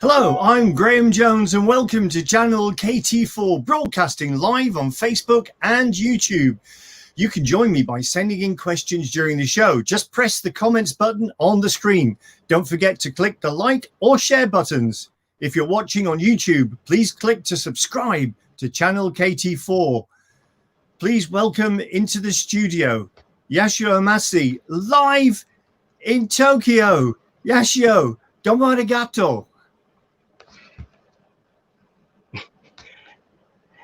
Hello, I'm Graham Jones and welcome to channel KT4, broadcasting live on Facebook and YouTube. You can join me by sending in questions during the show. Just press the comments button on the screen. Don't forget to click the like or share buttons. If you're watching on YouTube, please click to subscribe to channel KT4. Please welcome into the studio, Yashio Imase, live in Tokyo. Yashio, domo arigato.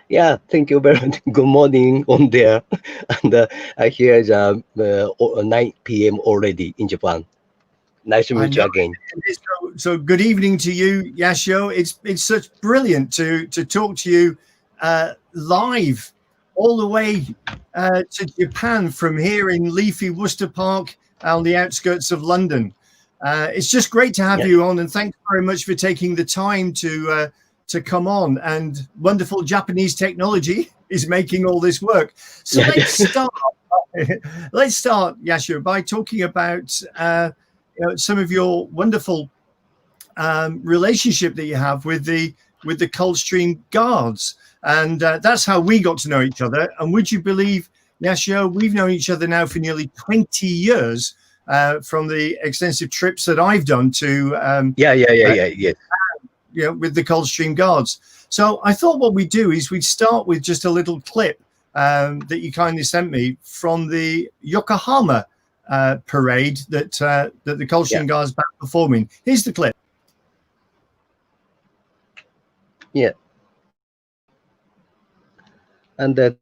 Yeah, thank you very much. Good morning on there. And I hear the 9 p.m. already in Japan. Nice to meet you again. So good evening to you, Yashio. It's such brilliant to talk to you live all the way to Japan from here in leafy Worcester Park on the outskirts of London. It's just great to have you on, and thanks very much for taking the time to come on, and wonderful Japanese technology is making all this work. So let's start, Yashio, by talking about some of your wonderful relationship that you have with the Coldstream Guards, and that's how we got to know each other. And would you believe, Yashio, we've known each other now for nearly 20 years from the extensive trips that I've done to with the Coldstream Guards. So I thought what we'd do is we'd start with just a little clip that you kindly sent me from the Yokohama parade that the Coldstream Guards band performing. Here's the clip. Yeah. And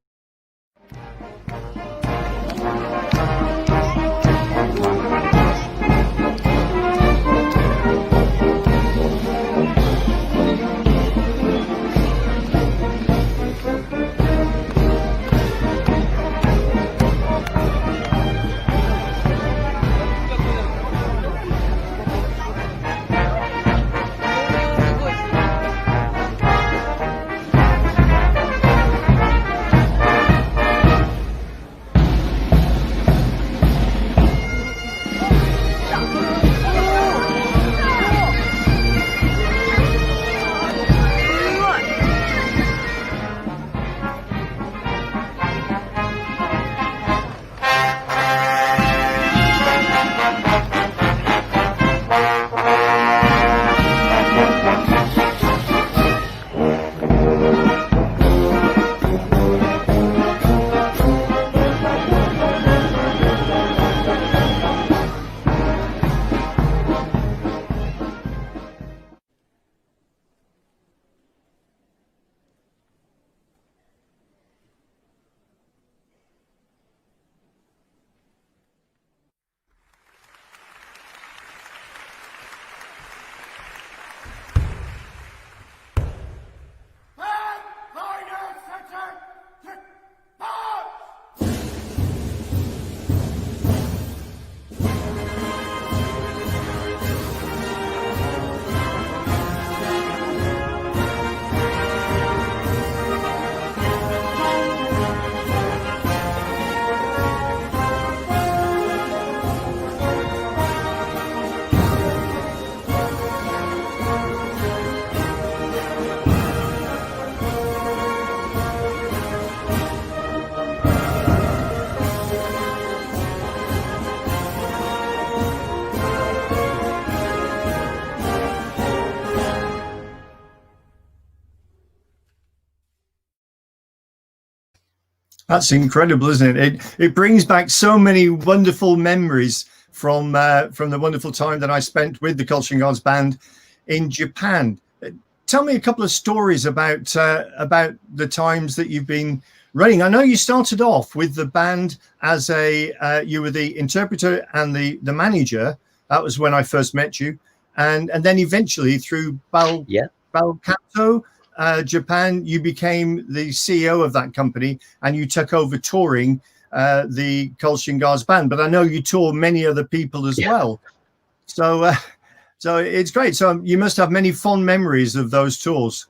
That's incredible, isn't it? It brings back so many wonderful memories from the wonderful time that I spent with the Coldstream Guards band in Japan. Tell me a couple of stories about the times that you've been running. I know you started off with the band as you were the interpreter and the manager. That was when I first met you, and then eventually through Balkato, Japan, you became the CEO of that company, and you took over touring the Coldstream Guards band. But I know you tour many other people as well. So it's great. So you must have many fond memories of those tours.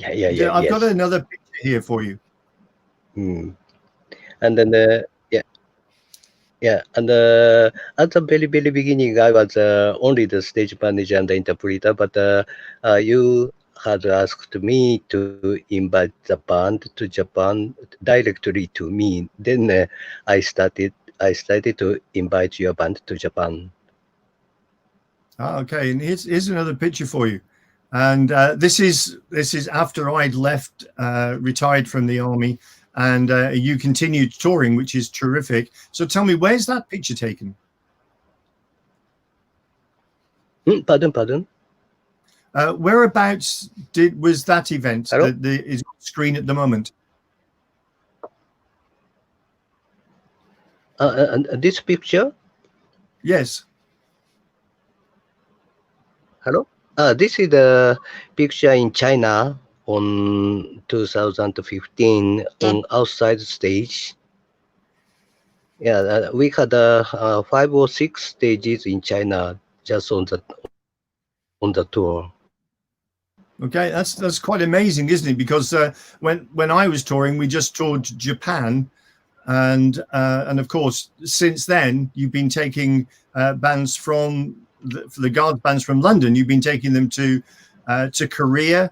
I've got another picture here for you. And then Yeah, and at the very beginning, I was only the stage manager and the interpreter, but you had asked me to invite the band to Japan directly to me. Then I started to invite your band to Japan. Okay, and here's another picture for you. And this is after I'd left, retired from the army, and you continued touring, which is terrific. So tell me, where's that picture taken? Pardon? Whereabouts was that event Hello? that is on screen at the moment? This picture? Yes. Hello? This is the picture in China on 2015 on outside stage. Yeah, we had 5 or 6 stages in China just on the tour. Okay, that's quite amazing, isn't it? Because when I was touring, we just toured Japan, and of course since then you've been taking bands for the Guards bands from London. You've been taking them to Korea,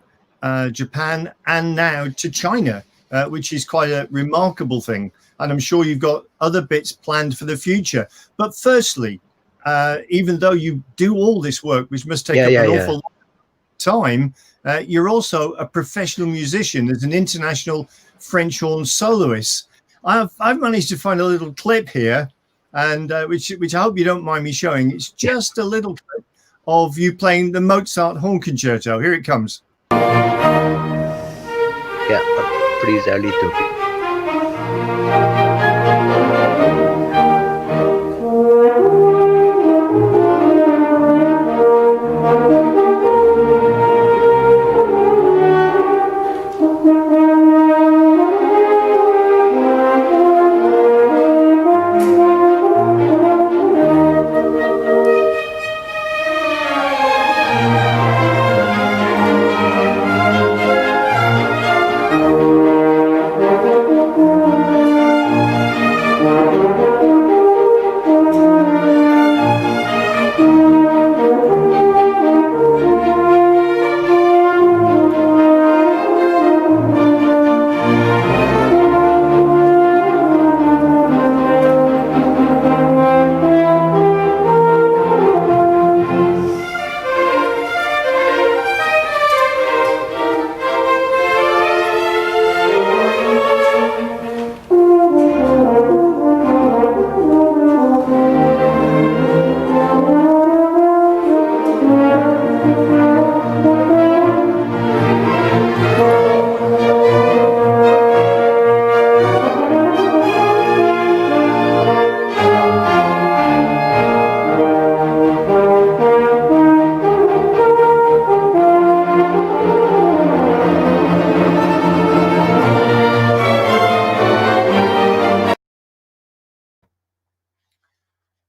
Japan, and now to China, which is quite a remarkable thing. And I'm sure you've got other bits planned for the future. But firstly, even though you do all this work, which must take up an awful lot of time, you're also a professional musician as an international French horn soloist. I've managed to find a little clip here, and which I hope you don't mind me showing. It's just a little clip of you playing the Mozart horn concerto. Here it comes. Yeah, please a little bit.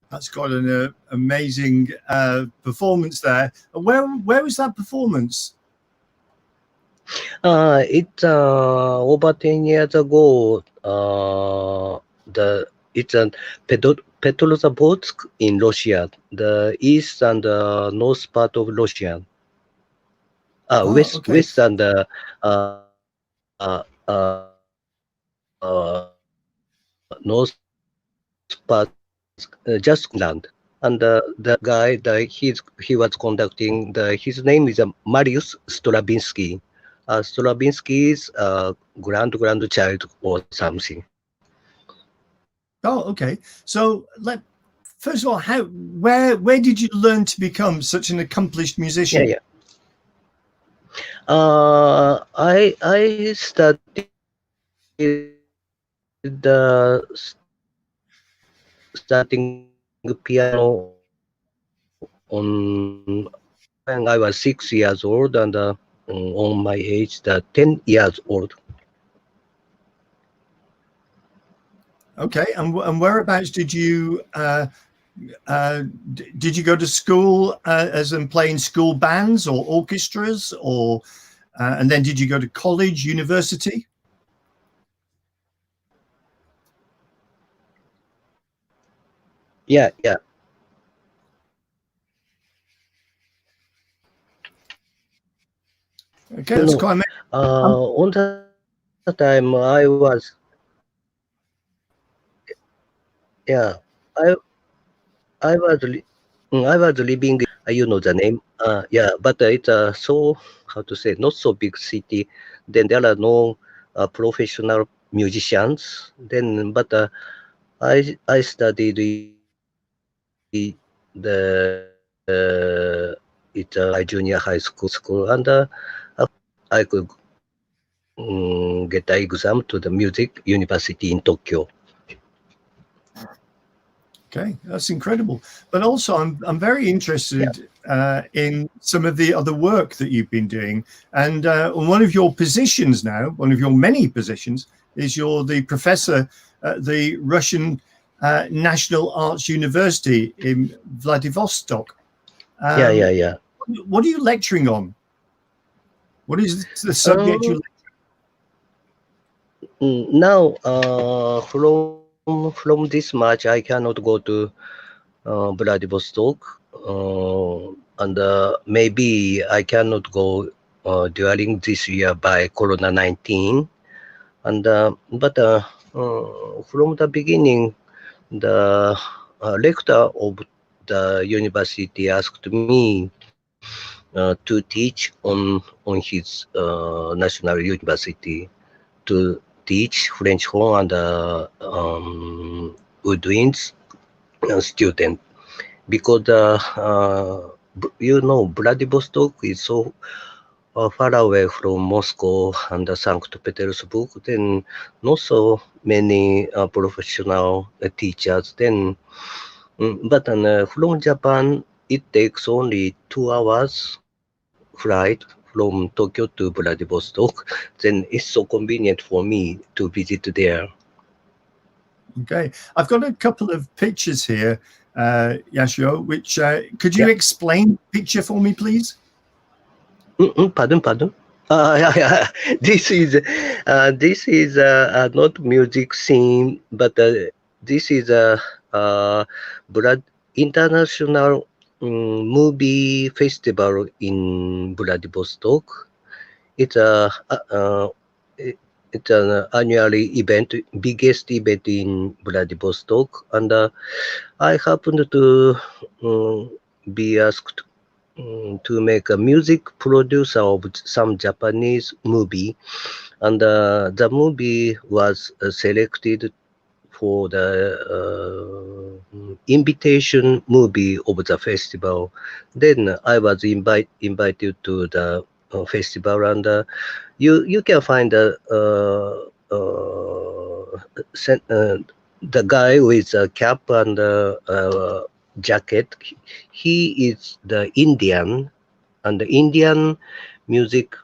That's got an amazing performance there. Where was that performance? It's over 10 years ago. It's a Petrozavodsk in Russia, the east and north part of Russia. Okay. West and north part, just land. And the guy, he was conducting. His name is Marius Stravinsky. Stravinsky's grandchild or something. Oh, okay. So first of all, where did you learn to become such an accomplished musician? Yeah. I studied the starting piano on when I was 6 years old, and on my age, 10 years old. Okay, and whereabouts did you go to school as in playing school bands or orchestras, or and then did you go to college, university? Yeah, yeah. Okay, that's quite amazing. Um, On the time yeah, I I was I was living in you know the name yeah, but it's so how to say not so big city. Then there are no professional musicians. Then but I studied it's my junior high school, and I could get the exam to the music university in Tokyo. Okay, that's incredible. But also, I'm very Yeah, interested in some of the other work that you've been doing. And one of your positions now, one of your many positions, is you're the professor at the Russian National Arts University in Vladivostok. yeah, yeah, Um, yeah. what are you lecturing on? What is the subject Um, you? Now, from this March, I cannot go to Vladivostok, and maybe I cannot go during this year by Corona-19. And from the beginning, the rector of the university asked me to teach on his national university to teach French horn and woodwinds student because you know Vladivostok is so far away from Moscow and St. Petersburg. Then not so many professional teachers. Then but from Japan it takes only 2 hours flight from Tokyo to Vladivostok. Then it's so convenient for me to visit there. Okay, I've got a couple of pictures here, Yashio. Which could Yeah. you explain the picture for me, please? Pardon, pardon. Yeah, yeah. This is not music scene, but this is a Brad international movie festival in Vladivostok. It's a it- it's an annually event, biggest event in Vladivostok, and I happened to be asked to make a music producer of some Japanese movie, and the movie was selected for the invitation movie of the festival. Then I was invited to the festival, and you can find the guy with a cap and jacket. He is the Indian and the Indian music,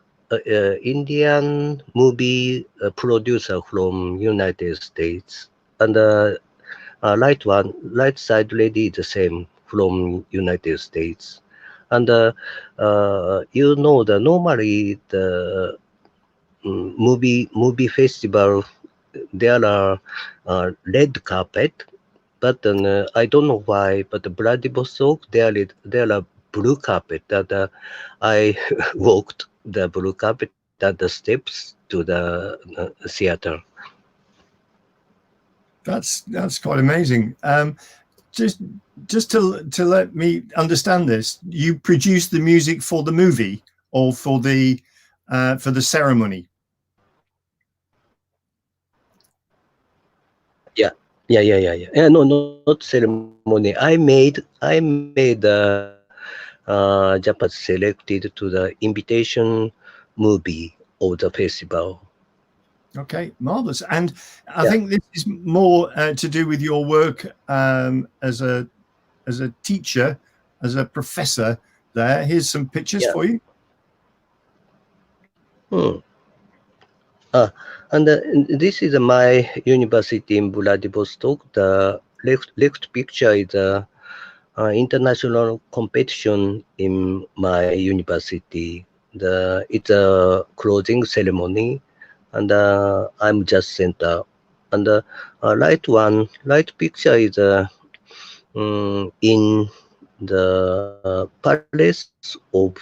Indian movie producer from United States, and right side lady is the same from United States, and you know the normally the movie festival there are red carpet, but I don't know why, but the Vladivostok there are blue carpet that I walked the blue carpet at the steps to the theater. That's quite amazing. Just just to let me understand this, you produced the music for the movie or for the ceremony. Yeah. No, not ceremony. I made Japan selected to the invitation movie of the festival. Okay, marvelous. And I Yeah, think this is more to do with your work as a teacher, as a professor. There, here's some pictures yeah. for you. Hmm. And this is my university in Vladivostok. The left picture is international competition in my university. It's a closing ceremony, and I'm just center. And right picture is in the palace of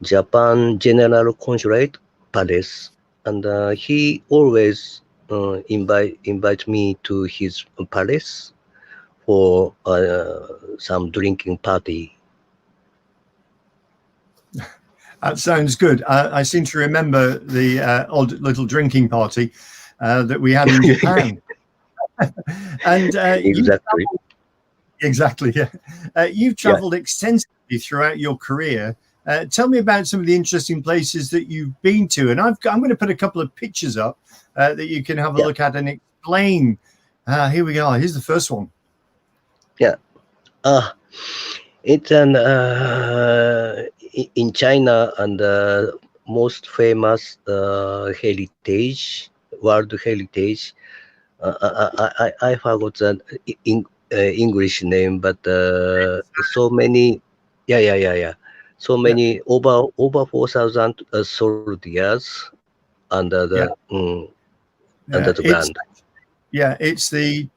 Japan General Consulate Palace, and he always invite me to his palace for some drinking party. That sounds good. I seem to remember the odd little drinking party that we had in Japan. And Exactly. exactly, yeah. You've traveled extensively throughout your career. Tell me about some of the interesting places that you've been to. And I'm going to put a couple of pictures up that you can have a look at and explain. Here we are. Here's the first one. Yeah. It's an in China and most famous world heritage. I forgot the English name, but so many, yeah. So many over 4,000 soldiers under the under the ground. It's the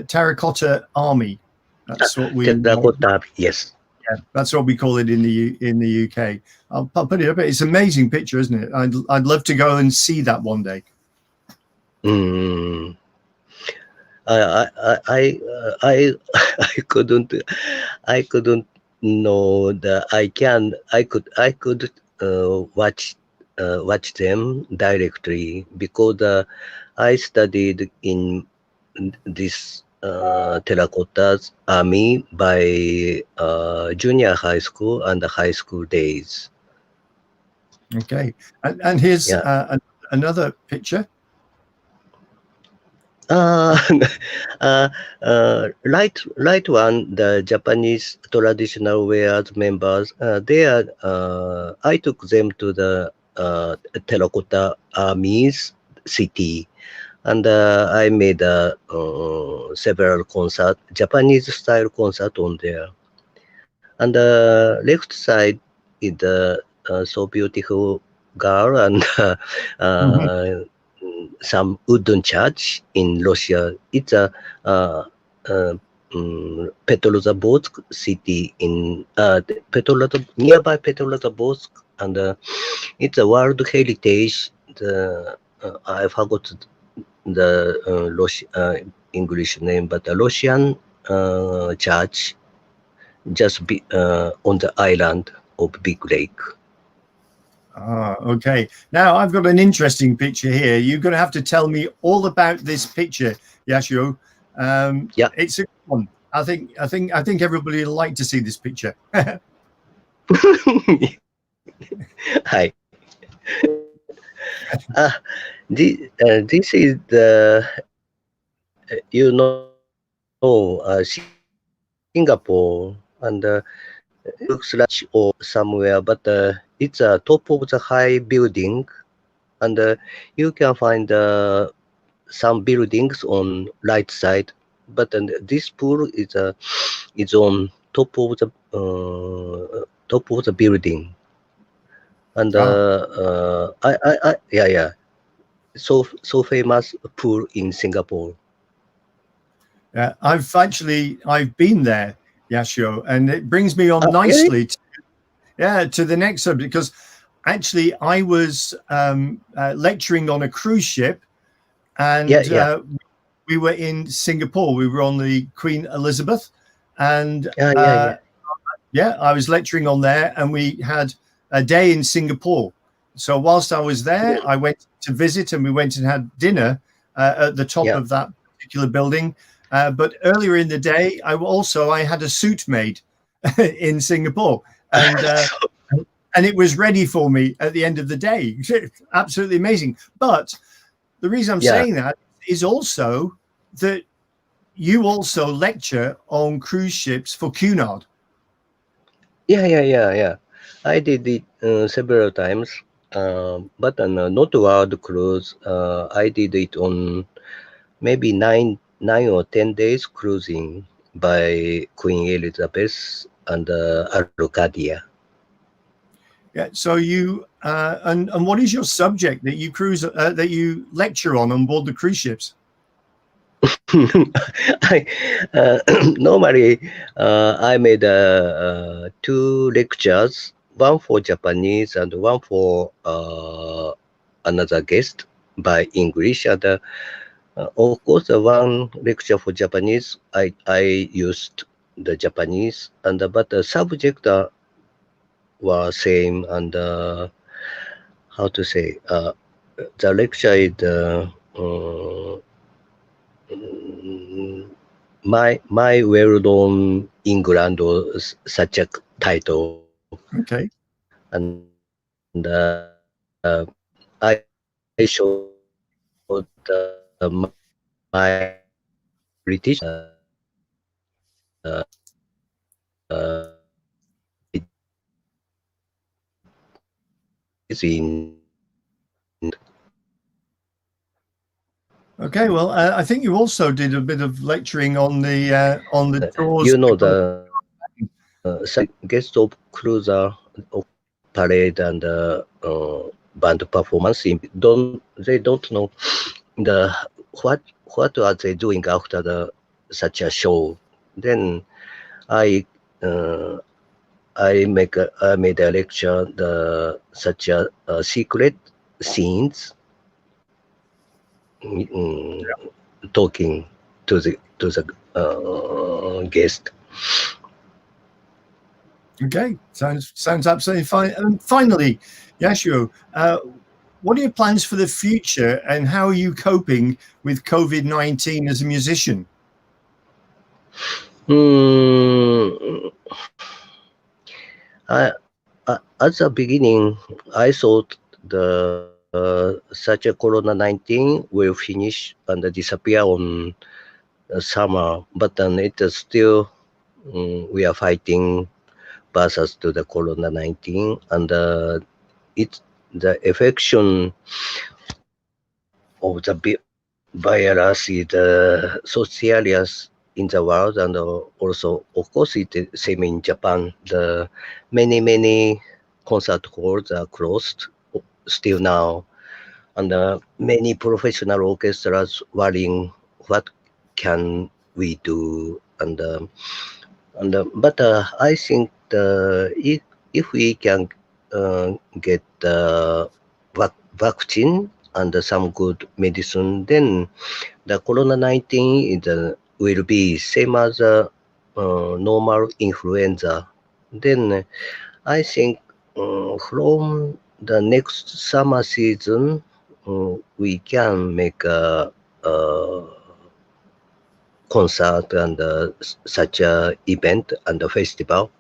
terracotta army. That's what we. Terracotta, yes. Yeah, that's what we call it in the UK. I'll put it up. It's an amazing picture, isn't it? I'd love to go and see that one day. I couldn't know that I could watch them directly because I studied in this terracotta army by junior high school and high school days. Okay, and here's another picture. Right one, the Japanese traditional wears members. I took them to the terracotta army's city, and I made several Japanese style concert on there. And the left side is the so beautiful girl and some wooden church in Russia. It's a Petrozavodsk city in nearby Petrozavodsk, and it's a World Heritage. I forgot the English name, but the Russian church just on the island of Big Lake. Okay. Now I've got an interesting picture here. You're going to have to tell me all about this picture, Yashio. It's a good one. I think everybody will like to see this picture. Hi. This is the Singapore, and it looks like or somewhere, but it's a top of the high building, and you can find some buildings on right side, but this pool is on top of the building, and so famous pool in Singapore. Yeah, I've been there, Yashio, and it brings me on nicely to the next subject, because actually I was lecturing on a cruise ship, and we were in Singapore. We were on the Queen Elizabeth, and I was lecturing on there, and we had a day in Singapore. So whilst I was there, I went to visit, and we went and had dinner at the top of that particular building. But earlier in the day, I had a suit made in Singapore, and it was ready for me at the end of the day. Absolutely amazing. But the reason I'm saying that is also that you also lecture on cruise ships for Cunard. Yeah. I did it several times, but not world cruise. I did it on maybe 9 or 10 days cruising by Queen Elizabeth and Arcadia. Yeah. So you and what is your subject that you lecture on board the cruise ships? I normally I made two lectures, one for Japanese and one for another guest by English. And of course, one lecture for Japanese, I used the Japanese, and but the subject were same, and how to say the lecture is mm, my well-known England or such a title, Okay. and I showed my British is in Okay. Well, I think you also did a bit of lecturing on the tours. you know the guest of cruiser of parade and band performance. They don't know the what are they doing after the such a show. Then I uh, I made a lecture the such a secret scenes mm, talking to the guest. Okay, sounds absolutely fine. And finally, Yashio, what are your plans for the future, and how are you coping with COVID-19 as a musician? Mm, at the beginning, I thought the such a Corona-19 will finish and disappear on summer, but then it is still we are fighting versus to the Corona-19, and it's the affection of the virus is so serious in the world, and also, of course, it is same in Japan. The many concert halls are closed still now, and many professional orchestras worrying what can we do, but I think if we can get the vaccine and some good medicine, then the Corona-19 is, will be same as normal influenza. Then I think from the next summer season, we can make a concert and such a event and a festival.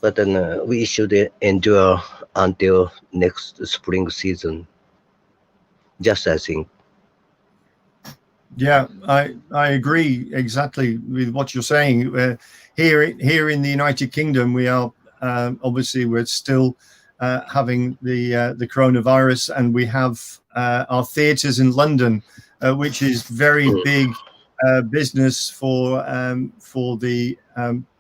But then we should endure until next spring season. Just I think. Yeah, I agree exactly with what you're saying. Here in the United Kingdom, we are obviously we're still having the coronavirus, and we have our theatres in London, which is very big business for the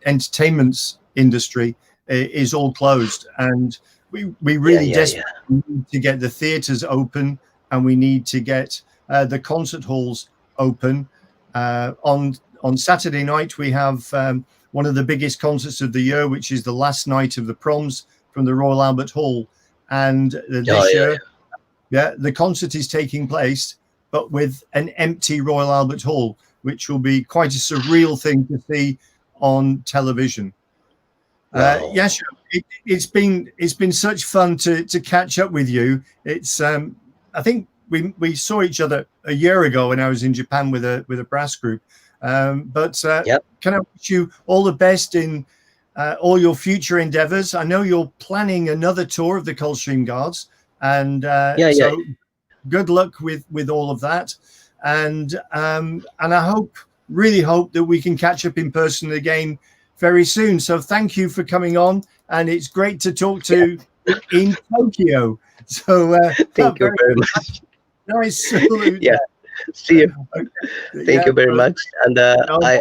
entertainment industry, is all closed, and we Yeah, really yeah, yeah. desperately need to get the theatres open, and we need to get the concert halls open. On Saturday night, we have one of the biggest concerts of the year, which is the last night of the proms from the Royal Albert Hall. And Oh, this yeah, year, yeah, the concert is taking place, but with an empty Royal Albert Hall, which will be quite a surreal thing to see on television. yeah. Yes, it's been such fun to catch up with you. It's I think we saw each other a year ago when I was in Japan with a brass group. But Yep. can I wish you all the best in all your future endeavors? I know you're planning another tour of the Coldstream Guards, and Yeah, yeah. so good luck with all of that. And I really hope that we can catch up in person again very soon. So thank you for coming on, and it's great to talk to in Tokyo. So Thank you very very much. nice salute. Yeah. See you. Okay. Thank Yeah, you very but much. And no,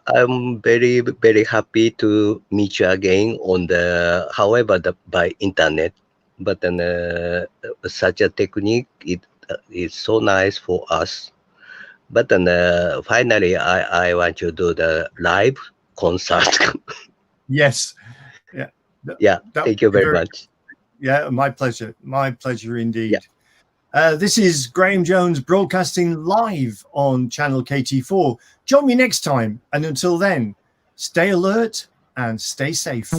I'm very happy to meet you again on however, by internet. But then such a technique, it is so nice for us. But then finally, I want to do the live concert. Yes. Yeah. Yeah, That thank you would be very very, much. yeah, my pleasure. My pleasure Yeah. indeed. This is Graham Jones broadcasting live on channel KT4. Join me next time. And until then, stay alert and stay safe.